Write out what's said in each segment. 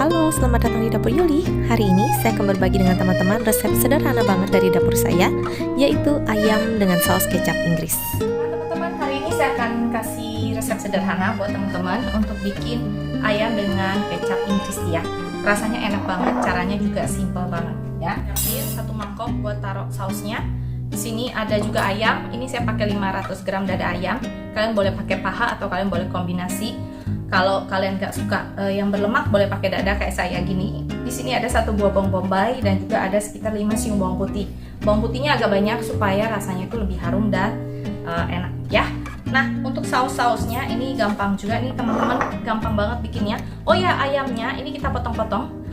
Halo, selamat datang di Dapur Yuli. Hari ini saya akan berbagi dengan teman-teman resep sederhana banget dari dapur saya, yaitu ayam dengan saus kecap Inggris. Teman-teman, hari ini saya akan kasih resep sederhana buat teman-teman untuk bikin ayam dengan kecap Inggris ya. Rasanya enak banget, caranya juga simple banget ya. Siapin 1 mangkok buat taruh sausnya. Di sini ada juga ayam. Ini saya pakai 500 gram dada ayam. Kalian boleh pakai paha atau kalian boleh kombinasi. Kalau kalian gak suka yang berlemak, boleh pakai dada kayak saya gini. Di sini ada 1 buah bawang bombay dan juga ada sekitar 5 siung bawang putih. Bawang putihnya agak banyak supaya rasanya itu lebih harum dan enak ya. Nah, untuk saus-sausnya ini gampang juga nih teman-teman, gampang banget bikinnya. Oh ya, ayamnya ini kita potong-potong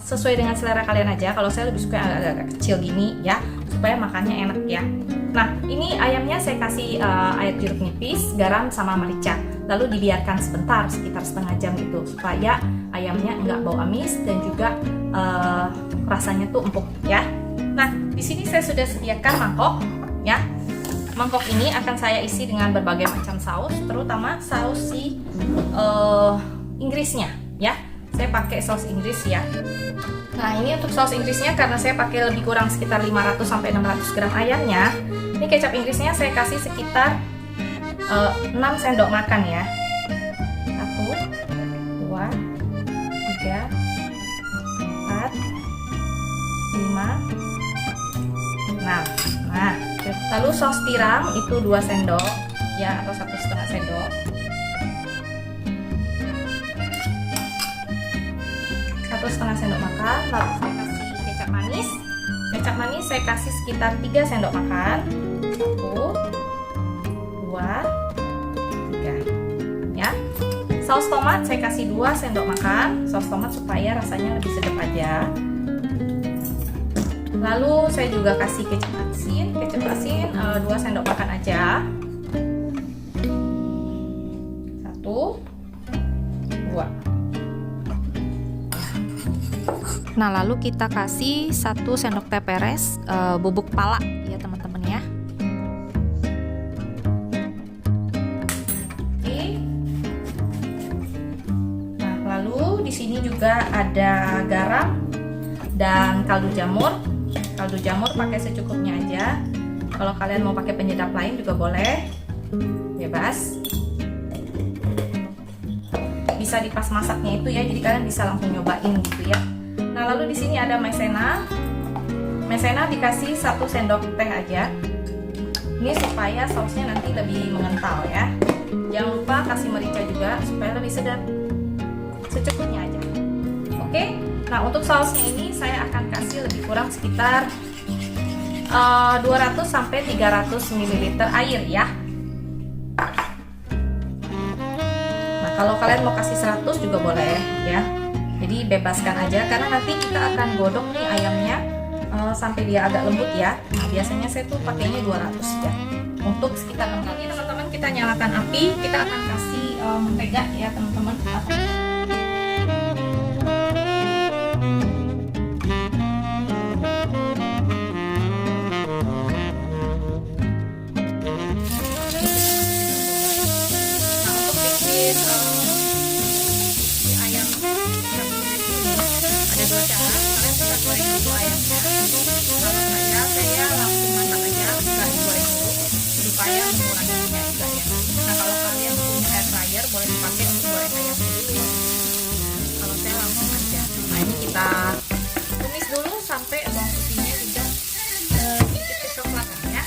sesuai dengan selera kalian aja. Kalau saya lebih suka agak-agak kecil gini ya, supaya makannya enak ya. Nah, ini ayamnya saya kasih air jeruk nipis, garam sama merica. Lalu dibiarkan sebentar, sekitar setengah jam gitu, supaya ayamnya nggak bau amis dan juga rasanya tuh empuk ya. Nah, di sini saya sudah sediakan mangkok ya. Mangkok ini akan saya isi dengan berbagai macam saus, terutama saus si Inggrisnya ya. Saya pakai saus Inggris ya. Nah, ini untuk saus Inggrisnya karena saya pakai lebih kurang sekitar 500 sampai 600 gram ayamnya. Ini kecap Inggrisnya saya kasih sekitar 6 sendok makan ya. 1 2 3 4 5 6. Nah, lalu saus tiram itu 2 sendok ya, atau 1,5 sendok. 1,5 sendok makan. Lalu saya kasih kecap manis. Kecap manis saya kasih sekitar 3 sendok makan. 1 2 3 ya. Saus tomat saya kasih 2 sendok makan. Saus tomat supaya rasanya lebih sedap aja. Lalu saya juga kasih kecap asin. Kecap asin 2 sendok makan aja. 1 2. Nah, lalu kita kasih 1 sendok teh peres bubuk pala ya teman-teman ya. Oke. Nah, lalu di sini juga ada garam dan kaldu jamur. Kaldu jamur pakai secukupnya aja. Kalau kalian mau pakai penyedap lain juga boleh, bebas. Bisa di pas masaknya itu ya, jadi kalian bisa langsung nyobain gitu ya. Nah, lalu di sini ada maizena. Maizena dikasih 1 sendok teh aja. Ini supaya sausnya nanti lebih mengental ya. Jangan lupa kasih merica juga supaya lebih sedap. Secukupnya aja. Oke. Nah, untuk sausnya ini saya akan kasih lebih kurang sekitar 200 sampai 300 ml air ya. Nah, kalau kalian mau kasih 100 juga boleh ya. Jadi bebaskan aja karena nanti kita akan godok nih ayamnya sampai dia agak lembut ya. Nah, biasanya saya tuh pakainya 200 ya. Untuk sekitar 6 menit teman-teman, kita nyalakan api, kita akan kasih mentega ya teman-teman. Saya langsung masak aja, nggak digoreng dulu supaya mengurangi minyak juga ya. Nah, kalau kalian punya air fryer boleh dipakai untuk goreng ayam dulu. Kalau saya langsung aja. Nah, ini kita tumis dulu sampai bawang putihnya juga sedikit kecoklatan ya.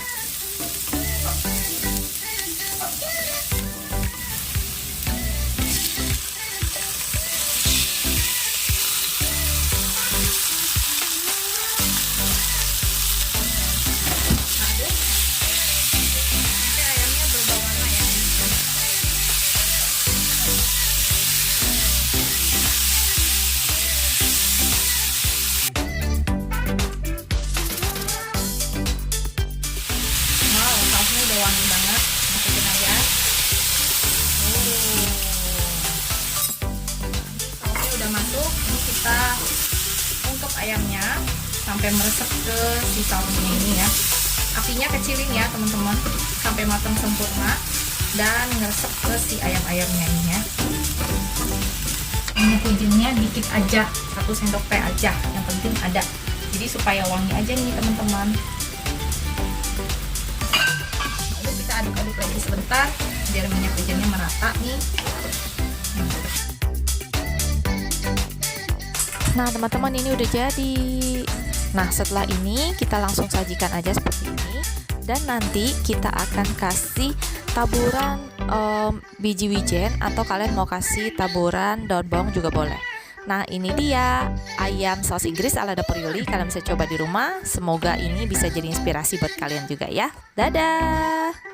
Wangi banget, masukin aja. Sausnya udah masuk, ini kita ungkep ayamnya sampai meresap ke si sausnya ini ya. Apinya kecilin ya teman-teman, sampai matang sempurna dan ngeresep ke si ayam-ayamnya ini ya. Minyak wijennya dikit aja, 1 sendok teh aja, yang penting ada. Jadi supaya wangi aja nih teman-teman. Lalu kita aduk-aduk lagi sebentar biar minyak wijennya merata nih. Nah teman-teman, ini udah jadi. Nah setelah ini kita langsung sajikan aja seperti ini. Dan nanti kita akan kasih taburan biji wijen, atau kalian mau kasih taburan daun bawang juga boleh. Nah ini dia ayam saus Inggris ala Dapur Yuli. Kalian bisa coba di rumah. Semoga ini bisa jadi inspirasi buat kalian juga ya. Dadah.